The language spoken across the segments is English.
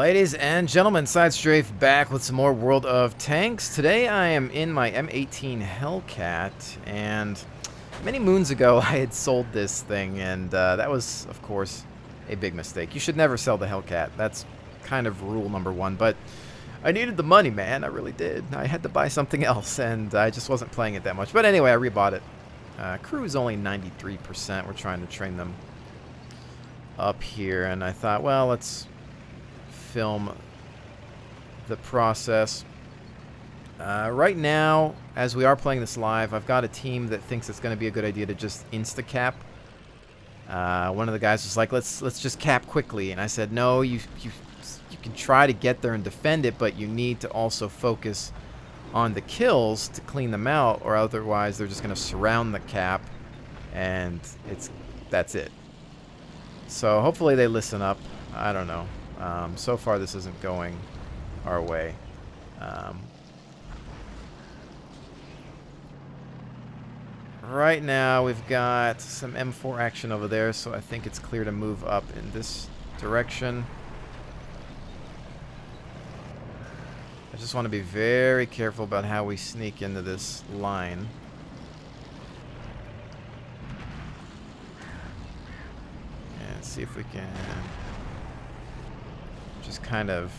Ladies and gentlemen, SideStrafe back with some more World of Tanks. Today I am in my M18 Hellcat, and many moons ago I had sold this thing, and that was, of course, a big mistake. You should never sell the Hellcat. That's kind of rule number one, but I needed the money, man. I really did. I had to buy something else, and I just wasn't playing it that much. But anyway, I rebought it. Crew is only 93%. We're trying to train them up here, and I thought, well, let's film the process. Right now, as we are playing this live, I've got a team that thinks it's going to be a good idea to just insta-cap. One of the guys was like, let's just cap quickly, and I said, no, you can try to get there and defend it, but you need to also focus on the kills to clean them out, or otherwise they're just going to surround the cap, and that's it. So hopefully they listen up. I don't know. So far this isn't going our way. Right now we've got some M4 action over there, so I think it's clear to move up in this direction. I just want to be very careful about how we sneak into this line. And see if we can just kind of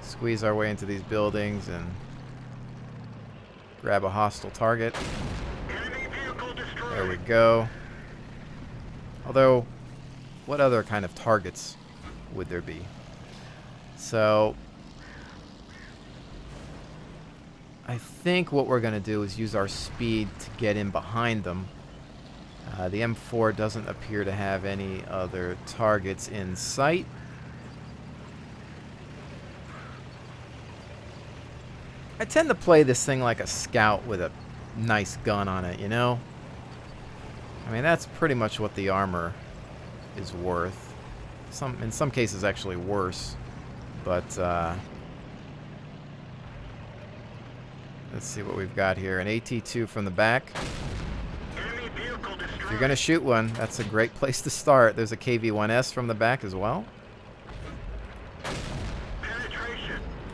squeeze our way into these buildings and grab a hostile target. There we go. Although, what other kind of targets would there be? So, I think what we're going to do is use our speed to get in behind them. The M4 doesn't appear to have any other targets in sight. I tend to play this thing like a scout with a nice gun on it, you know? I mean, that's pretty much what the armor is worth. In some cases, actually worse. But, let's see what we've got here. An AT-2 from the back. If you're going to shoot one, that's a great place to start. There's a KV-1S from the back as well.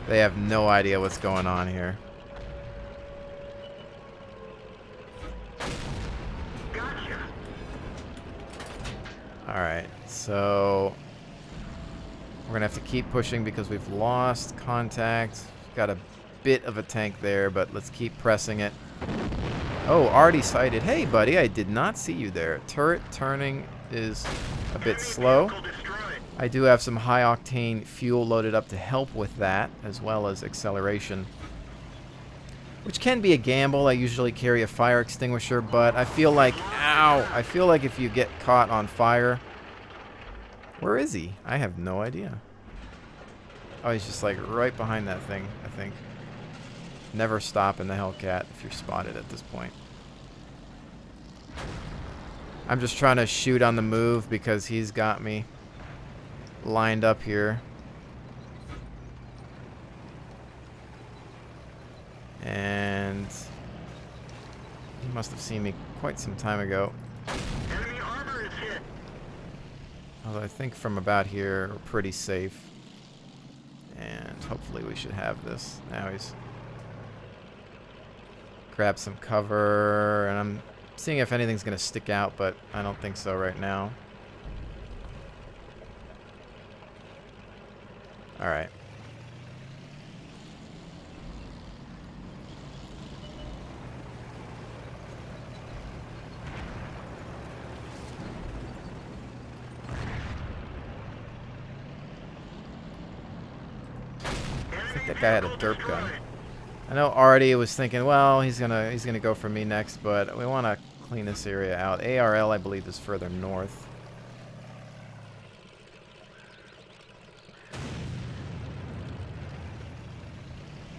They have no idea what's going on here. Gotcha. Alright, so we're going to have to keep pushing because we've lost contact. Got a bit of a tank there, but let's keep pressing it. Oh, already sighted. Hey, buddy, I did not see you there. Turret turning is a bit slow. I do have some high-octane fuel loaded up to help with that, as well as acceleration, which can be a gamble. I usually carry a fire extinguisher, but I feel like, ow, I feel like if you get caught on fire... Where is he? I have no idea. Oh, he's just like right behind that thing, I think. Never stop in the Hellcat if you're spotted at this point. I'm just trying to shoot on the move because he's got me lined up here. And he must have seen me quite some time ago. Enemy armor is hit. Although I think from about here we're pretty safe. And hopefully we should have this. Now he's grabbed some cover, and I'm seeing if anything's going to stick out, but I don't think so right now. Alright. I think that guy had a derp gun. I know Artie was thinking, well, he's gonna go for me next, but we want to clean this area out. ARL, I believe, is further north.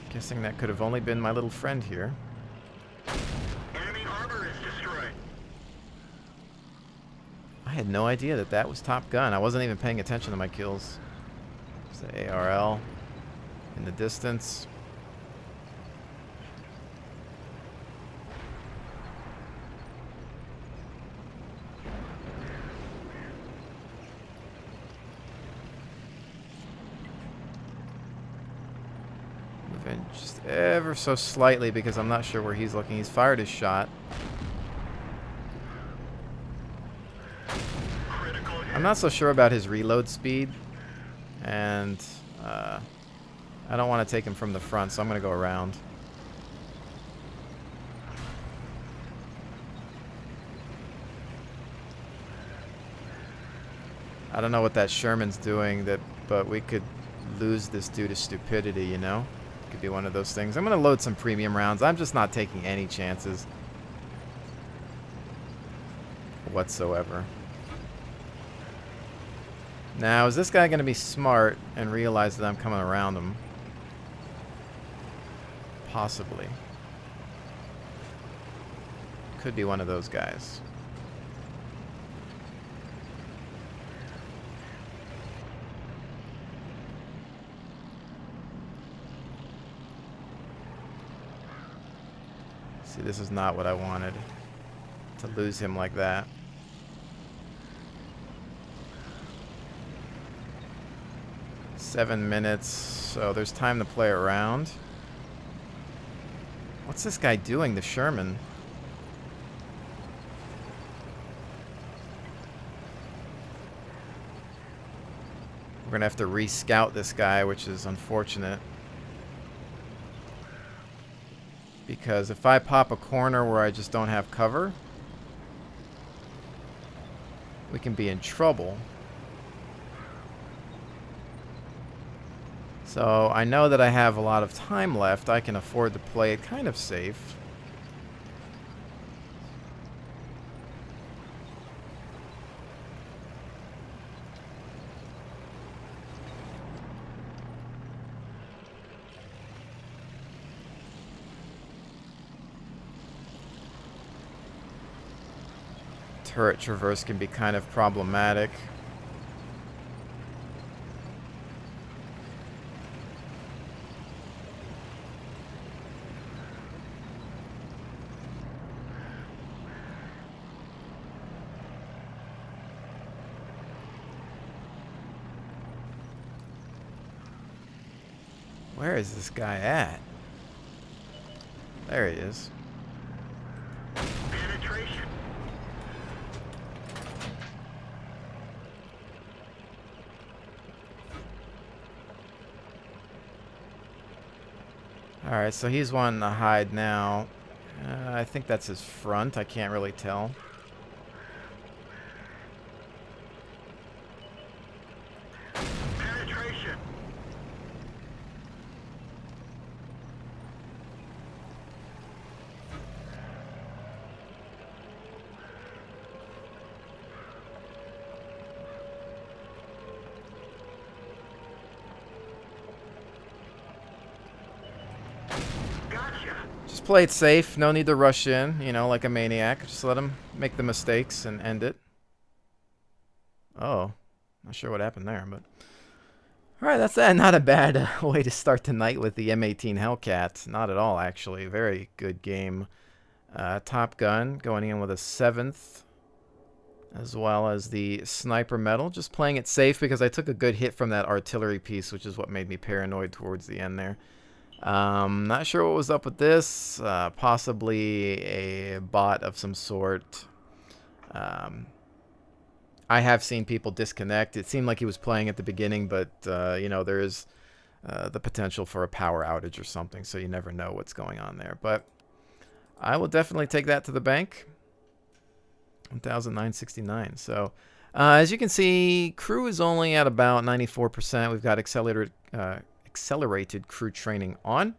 Guessing that could have only been my little friend here. Enemy armor is destroyed. I had no idea that that was Top Gun. I wasn't even paying attention to my kills. There's the ARL in the distance. just ever so slightly because I'm not sure where he's looking. He's fired his shot. I'm not so sure about his reload speed, and I don't want to take him from the front, so I'm going to go around. I don't know what that Sherman's doing, but we could lose this due to stupidity, you know? Could be one of those things. I'm going to load some premium rounds. I'm just not taking any chances whatsoever. Now, is this guy going to be smart and realize that I'm coming around him? Possibly. Could be one of those guys. See, this is not what I wanted. To lose him like that. $7 minutes, so there's time to play around. What's this guy doing, the Sherman? We're gonna have to re-scout this guy, which is unfortunate. Because if I pop a corner where I just don't have cover, we can be in trouble. So I know that I have a lot of time left. I can afford to play it kind of safe. Turret traverse can be kind of problematic. Where is this guy at? There he is. Penetration. Alright, so he's wanting to hide now. I think that's his front. I can't really tell. Penetration. Just play it safe. No need to rush in, you know, like a maniac. Just let him make the mistakes and end it. Oh, not sure what happened there, but... Alright, that's that. Not a bad way to start the night with the M18 Hellcat. Not at all, actually. Very good game. Top Gun going in with a 7th. As well as the Sniper Medal. Just playing it safe because I took a good hit from that artillery piece, which is what made me paranoid towards the end there. Not sure what was up with this. Possibly a bot of some sort. I have seen people disconnect. It seemed like he was playing at the beginning, but, you know, there is the potential for a power outage or something, so you never know what's going on there. But I will definitely take that to the bank. 1,969. So, as you can see, crew is only at about 94%. We've got accelerated crew training on.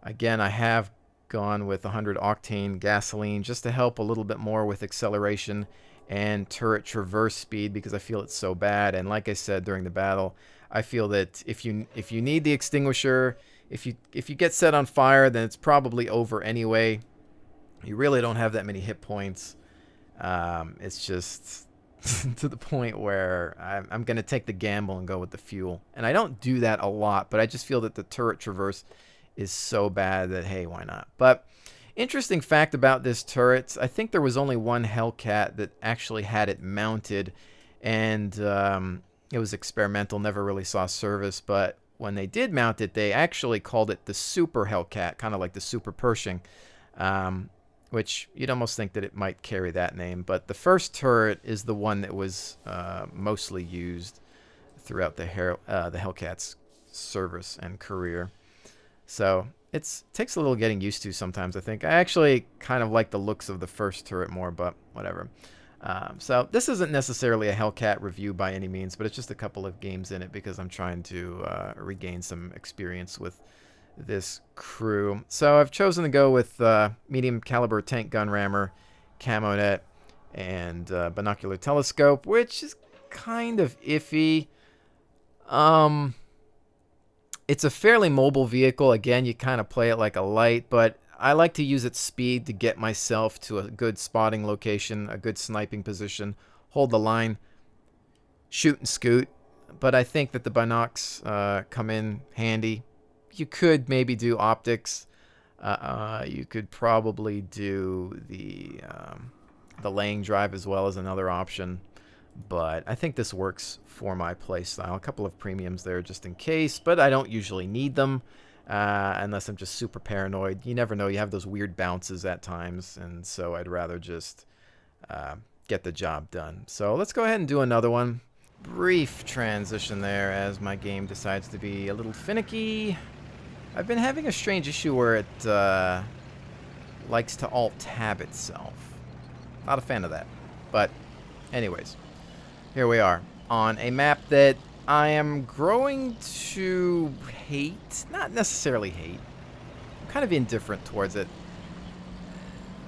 Again, I have gone with 100 octane gasoline just to help a little bit more with acceleration and turret traverse speed because I feel it's so bad. And like I said during the battle, I feel that if you need the extinguisher, if you get set on fire, then it's probably over anyway. You really don't have that many hit points. It's just to the point where I'm going to take the gamble and go with the fuel. And I don't do that a lot, but I just feel that the turret traverse is so bad that, hey, why not? But interesting fact about this turret, I think there was only one Hellcat that actually had it mounted, and it was experimental, never really saw service. But when they did mount it, they actually called it the Super Hellcat, kind of like the Super Pershing, which you'd almost think that it might carry that name. But the first turret is the one that was mostly used throughout the Hellcat's service and career. So it takes a little getting used to sometimes, I think. I actually kind of like the looks of the first turret more, but whatever. So this isn't necessarily a Hellcat review by any means, but it's just a couple of games in it because I'm trying to regain some experience with this crew. So I've chosen to go with medium caliber tank gun rammer, camo net, and binocular telescope, which is kind of iffy. It's a fairly mobile vehicle. Again, you kind of play it like a light, but I like to use its speed to get myself to a good spotting location, a good sniping position, hold the line, shoot and scoot. But I think that the binocs come in handy. You could maybe do optics. You could probably do the laying drive as well as another option. But I think this works for my playstyle. A couple of premiums there just in case, but I don't usually need them unless I'm just super paranoid. You never know. You have those weird bounces at times, and so I'd rather just get the job done. So let's go ahead and do another one. Brief transition there as my game decides to be a little finicky. I've been having a strange issue where it likes to alt-tab itself. Not a fan of that. But anyways, here we are on a map that I am growing to hate. Not necessarily hate. I'm kind of indifferent towards it.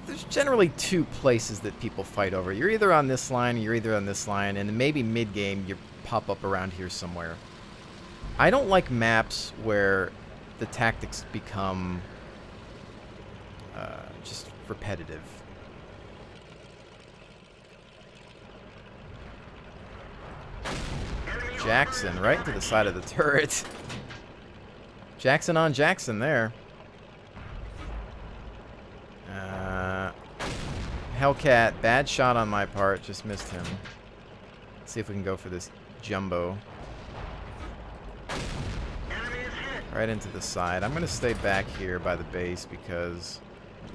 There's generally two places that people fight over. You're either on this line or you're either on this line, and maybe mid-game you pop up around here somewhere. I don't like maps where the tactics become just repetitive. Jackson right to the side of the turret. Jackson on Jackson there. Hellcat, bad shot on my part, just missed him. Let's see if we can go for this jumbo. Right into the side. I'm going to stay back here by the base because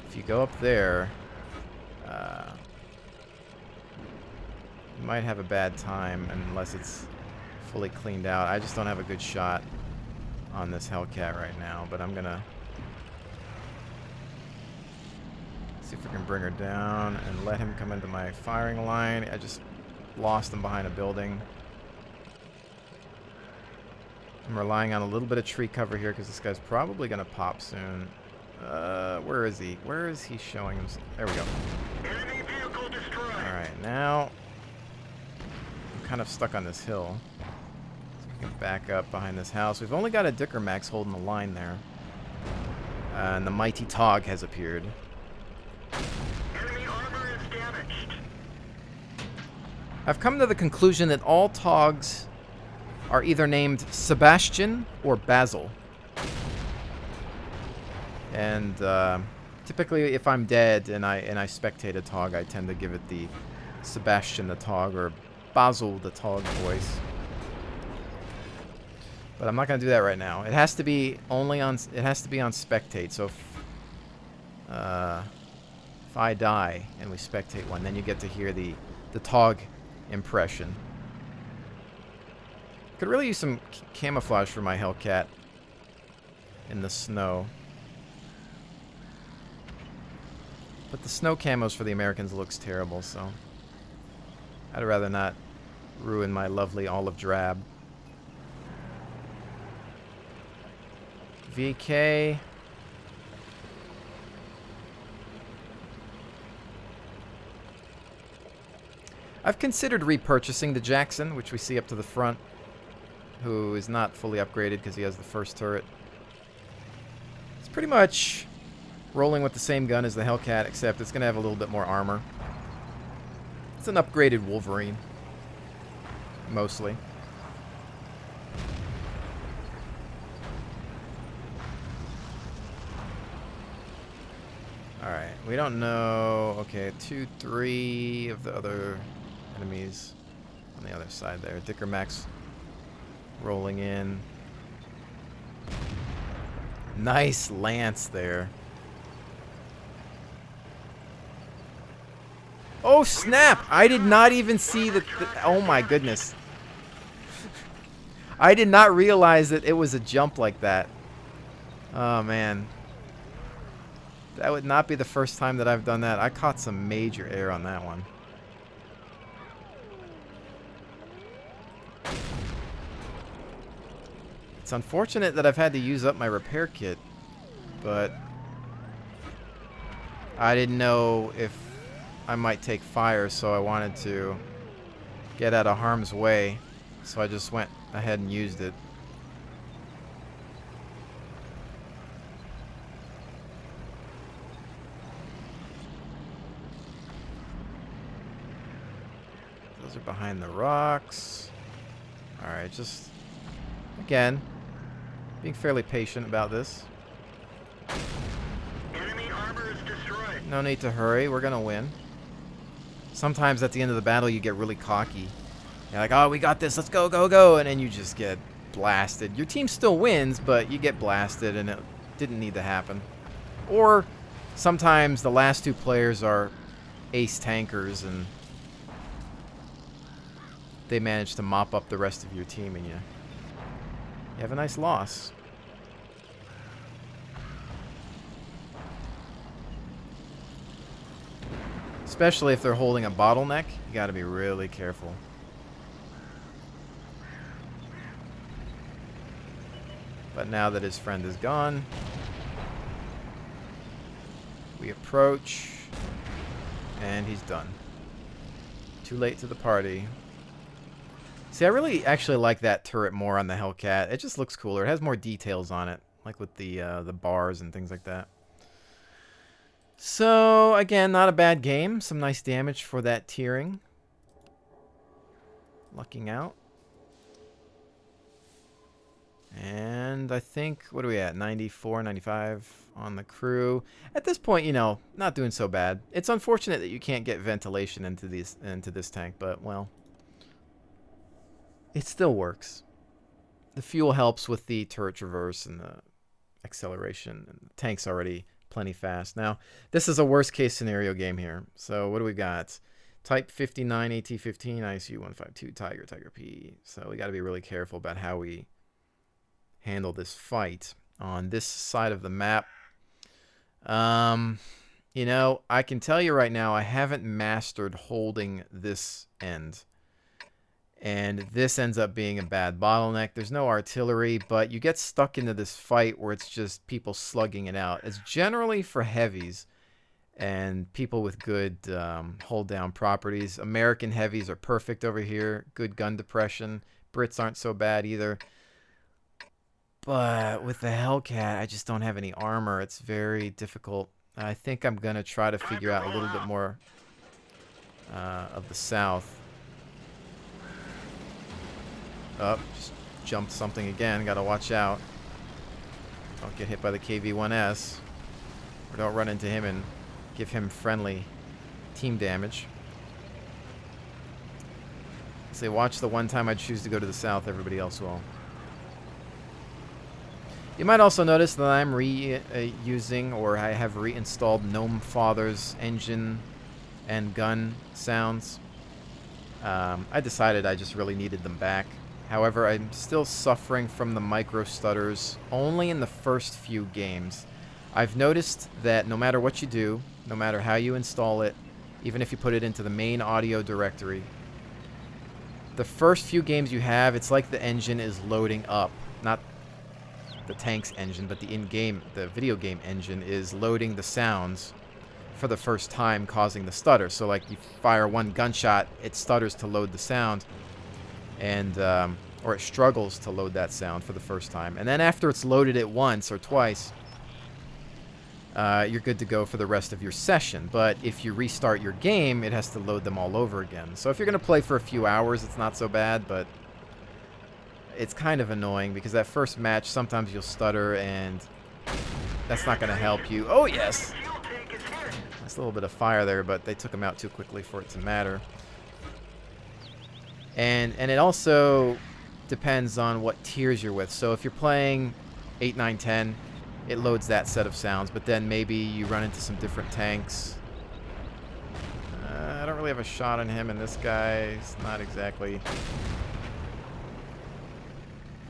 if you go up there, you might have a bad time unless it's fully cleaned out. I just don't have a good shot on this Hellcat right now, but I'm going to see if we can bring her down and let him come into my firing line. I just lost him behind a building. I'm relying on a little bit of tree cover here because this guy's probably going to pop soon. Where is he? Where is he showing himself? There we go. Enemy vehicle destroyed. Alright, now I'm kind of stuck on this hill. So we can back up behind this house. We've only got a Dicker Max holding the line there. And the mighty Tog has appeared. Enemy armor is damaged. I've come to the conclusion that all Togs are either named Sebastian or Basil. And typically if I'm dead and I spectate a Tog, I tend to give it the Sebastian the Tog or Basil the Tog voice. But I'm not going to do that right now. It has to be only on spectate. So if I die and we spectate one, then you get to hear the Tog impression. Could really use some camouflage for my Hellcat in the snow. But the snow camos for the Americans looks terrible, so I'd rather not ruin my lovely olive drab. VK. I've considered repurchasing the Jackson, which we see up to the front, who is not fully upgraded because he has the first turret. It's pretty much rolling with the same gun as the Hellcat, except it's going to have a little bit more armor. It's an upgraded Wolverine, mostly. Alright, we don't know. Okay, 2, 3 of the other enemies on the other side there. Dicker Max rolling in. Nice lance there. Oh, snap! I did not even see that. Oh, my goodness. I did not realize that it was a jump like that. Oh, man. That would not be the first time that I've done that. I caught some major air on that one. It's unfortunate that I've had to use up my repair kit, but I didn't know if I might take fire, so I wanted to get out of harm's way, so I just went ahead and used it. Those are behind the rocks. Alright, just, again, being fairly patient about this. Enemy armor is destroyed. No need to hurry, we're gonna win. Sometimes at the end of the battle you get really cocky. You're like, oh, we got this, let's go, go, go, and then you just get blasted. Your team still wins, but you get blasted, and it didn't need to happen. Or sometimes the last two players are ace tankers, and they manage to mop up the rest of your team, and you have a nice loss. Especially if they're holding a bottleneck, you got to be really careful. But now that his friend is gone, we approach, and he's done. Too late to the party. See, I really actually like that turret more on the Hellcat. It just looks cooler. It has more details on it, like with the bars and things like that. So, again, not a bad game. Some nice damage for that tiering. Lucking out. And I think, what are we at? 94, 95 on the crew. At this point, you know, not doing so bad. It's unfortunate that you can't get ventilation into this tank, but, well, it still works. The fuel helps with the turret traverse and the acceleration. And the tank's already plenty fast. Now, this is a worst case scenario game here. So what do we got? Type 59, AT-15, ISU 152, Tiger, Tiger P. So we got to be really careful about how we handle this fight on this side of the map. You know, I can tell you right now, I haven't mastered holding this end. And this ends up being a bad bottleneck. There's no artillery, but you get stuck into this fight where it's just people slugging it out. It's generally for heavies and people with good hold-down properties. American heavies are perfect over here. Good gun depression. Brits aren't so bad either. But with the Hellcat, I just don't have any armor. It's very difficult. I think I'm going to try to figure out a little bit more of the south. Up, just jumped something again. Gotta watch out. Don't get hit by the KV-1S. Or don't run into him and give him friendly team damage. Say, watch the one time I choose to go to the south, everybody else will. You might also notice that I'm using, or I have reinstalled Gnome Father's engine and gun sounds. I decided I just really needed them back. However, I'm still suffering from the micro stutters only in the first few games. I've noticed that no matter what you do, no matter how you install it, even if you put it into the main audio directory, the first few games you have, it's like the engine is loading up. Not the tank's engine, but the in-game, the video game engine is loading the sounds for the first time, causing the stutter. So like you fire one gunshot, it stutters to load the sound. And or it struggles to load that sound for the first time. And then after it's loaded it once or twice, you're good to go for the rest of your session. But if you restart your game, it has to load them all over again. So if you're going to play for a few hours, it's not so bad, but it's kind of annoying because that first match, sometimes you'll stutter, and that's not going to help you. Oh, yes! Nice little bit of fire there, but they took him out too quickly for it to matter. And it also depends on what tiers you're with. So if you're playing 8, 9, 10, it loads that set of sounds. But then maybe you run into some different tanks. I don't really have a shot on him, and this guy's not exactly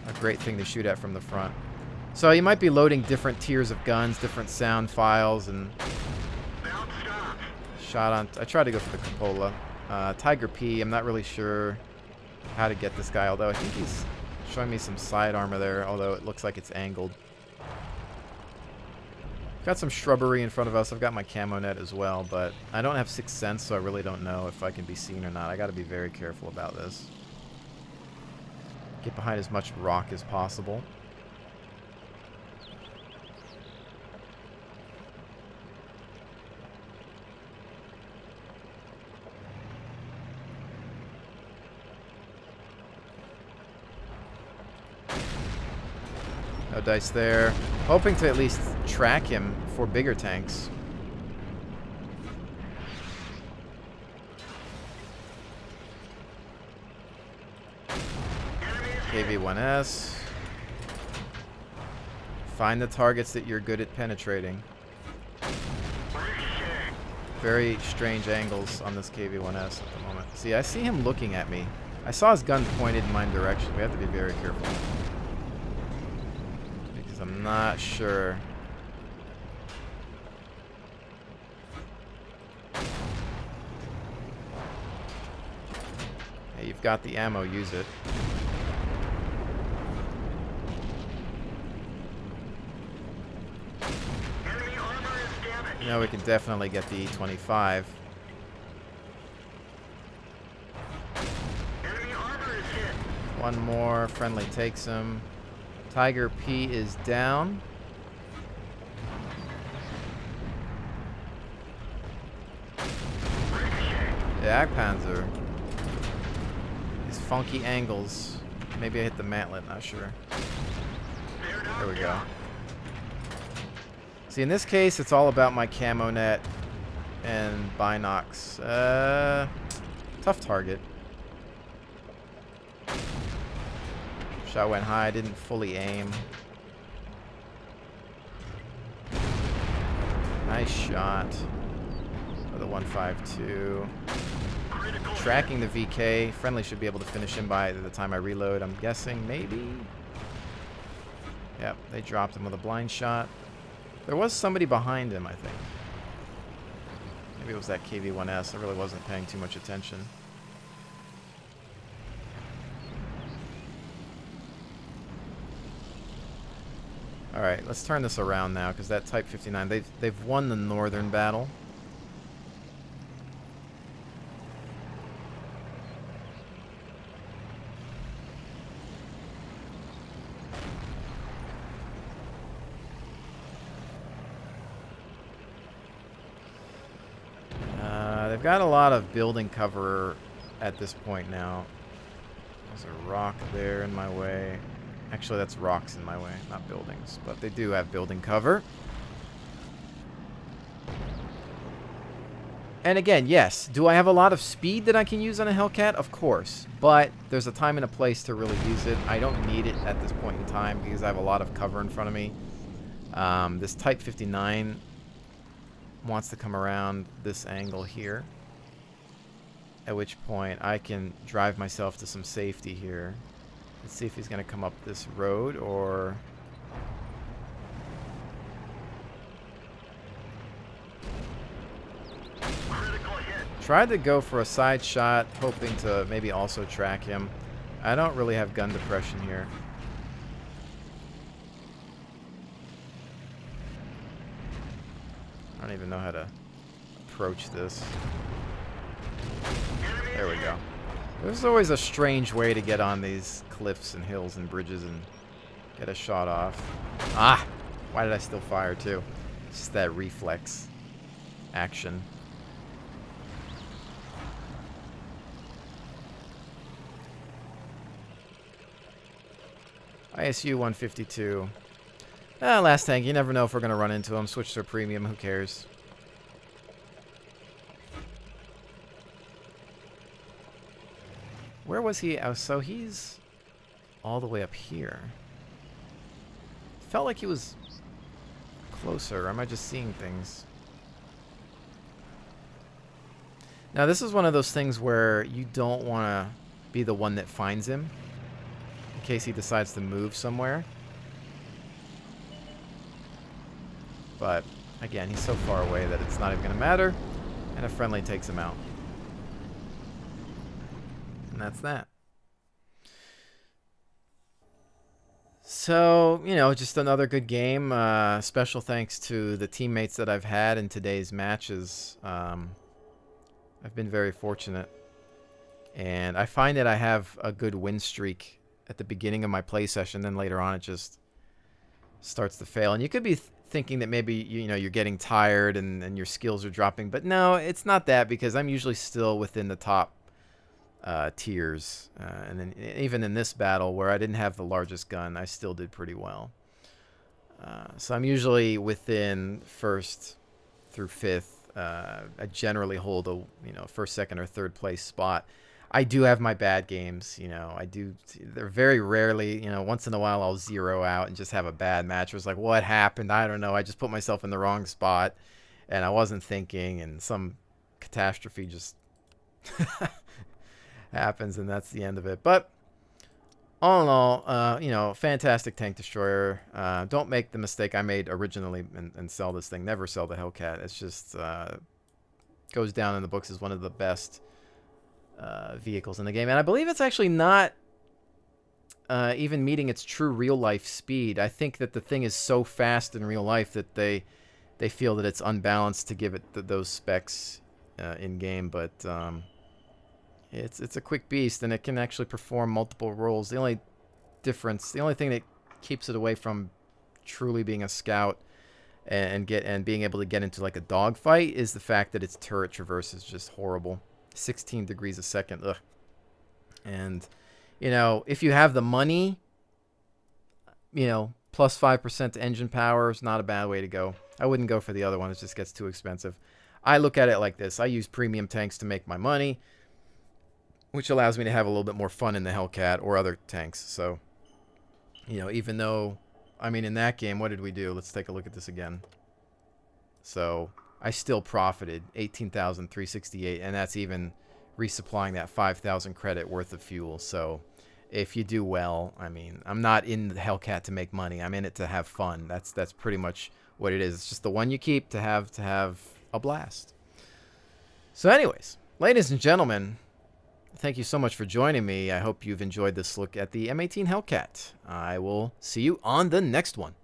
a great thing to shoot at from the front. So you might be loading different tiers of guns, different sound files, and shot on. I tried to go for the cupola. Tiger P, I'm not really sure how to get this guy, although I think he's showing me some side armor there, although it looks like it's angled. Got some shrubbery in front of us. I've got my camo net as well, but I don't have Sixth Sense, so I really don't know if I can be seen or not. I got to be very careful about this. Get behind as much rock as possible. No dice there. Hoping to at least track him for bigger tanks. KV-1S. Find the targets that you're good at penetrating. Very strange angles on this KV-1S at the moment. See, I see him looking at me. I saw his gun pointed in my direction. We have to be very careful. I'm not sure. Hey, you've got the ammo, use it. Enemy armor is damaged. You know, we can definitely get the 25. Enemy armor is hit. One more, friendly takes him. Tiger P is down. The Jagdpanzer. These funky angles. Maybe I hit the mantlet, not sure. There we go. See, in this case, it's all about my camo net and binocs. Tough target. Shot went high, didn't fully aim. Nice shot. For the 152. Tracking the VK. Friendly should be able to finish him by the time I reload, I'm guessing, maybe? Yep, they dropped him with a blind shot. There was somebody behind him, I think. Maybe it was that KV-1S. I really wasn't paying too much attention. Alright, let's turn this around now, because that Type 59, they've won the northern battle. They've got a lot of building cover at this point now. There's a rock there in my way. Actually, that's rocks in my way, not buildings. But they do have building cover. And again, yes, do I have a lot of speed that I can use on a Hellcat? Of course. But there's a time and a place to really use it. I don't need it at this point in time because I have a lot of cover in front of me. This Type 59 wants to come around this angle here. At which point I can drive myself to some safety here. Let's see if he's going to come up this road or... Tried to go for a side shot, hoping to maybe also track him. I don't really have gun depression here. I don't even know how to approach this. There we go. There's always a strange way to get on these cliffs and hills and bridges and get a shot off. Ah! Why did I still fire too? It's just that reflex action. ISU 152. Last tank. You never know if we're going to run into him. Switch to a premium. Who cares? Where was he? Oh, so he's all the way up here. Felt like he was closer? Or am I just seeing things? Now, this is one of those things where you don't want to be the one that finds him in case he decides to move somewhere. But, again, he's so far away that it's not even going to matter. And a friendly takes him out. And that's that. So, you know, just another good game. Special thanks to the teammates that I've had in today's matches. I've been very fortunate. And I find that I have a good win streak at the beginning of my play session. Then later on, it just starts to fail. And you could be thinking that maybe, you know, you're getting tired and your skills are dropping. But no, it's not that, because I'm usually still within the top tiers. And then even in this battle where I didn't have the largest gun, I still did pretty well. So I'm usually within first through fifth. I generally hold a, you know, first, second, or third place spot. I do have my bad games, you know. They're very rarely, you know, once in a while I'll zero out and just have a bad match. It was like, what happened? I don't know. I just put myself in the wrong spot and I wasn't thinking, and some catastrophe just happens, and that's the end of it. But all in all, you know, fantastic tank destroyer. Don't make the mistake I made originally and sell this thing. Never sell the Hellcat. It's just goes down in the books as one of the best vehicles in the game. And I believe it's actually not even meeting its true real-life speed. I think that the thing is so fast in real life that they feel that it's unbalanced to give it those specs in-game. But it's a quick beast, and it can actually perform multiple roles. The only thing that keeps it away from truly being a scout and being able to get into like a dogfight is the fact that its turret traverse is just horrible. 16 degrees a second. Ugh. And, you know, if you have the money, you know, plus 5% engine power is not a bad way to go. I wouldn't go for the other one. It just gets too expensive. I look at it like this. I use premium tanks to make my money, which allows me to have a little bit more fun in the Hellcat or other tanks. So, you know, even though, I mean, in that game, what did we do? Let's take a look at this again. So I still profited 18,368, and that's even resupplying that 5,000 credit worth of fuel. So if you do well, I mean, I'm not in the Hellcat to make money. I'm in it to have fun. That's pretty much what it is. It's just the one you keep to have a blast. So anyways, ladies and gentlemen, thank you so much for joining me. I hope you've enjoyed this look at the M18 Hellcat. I will see you on the next one.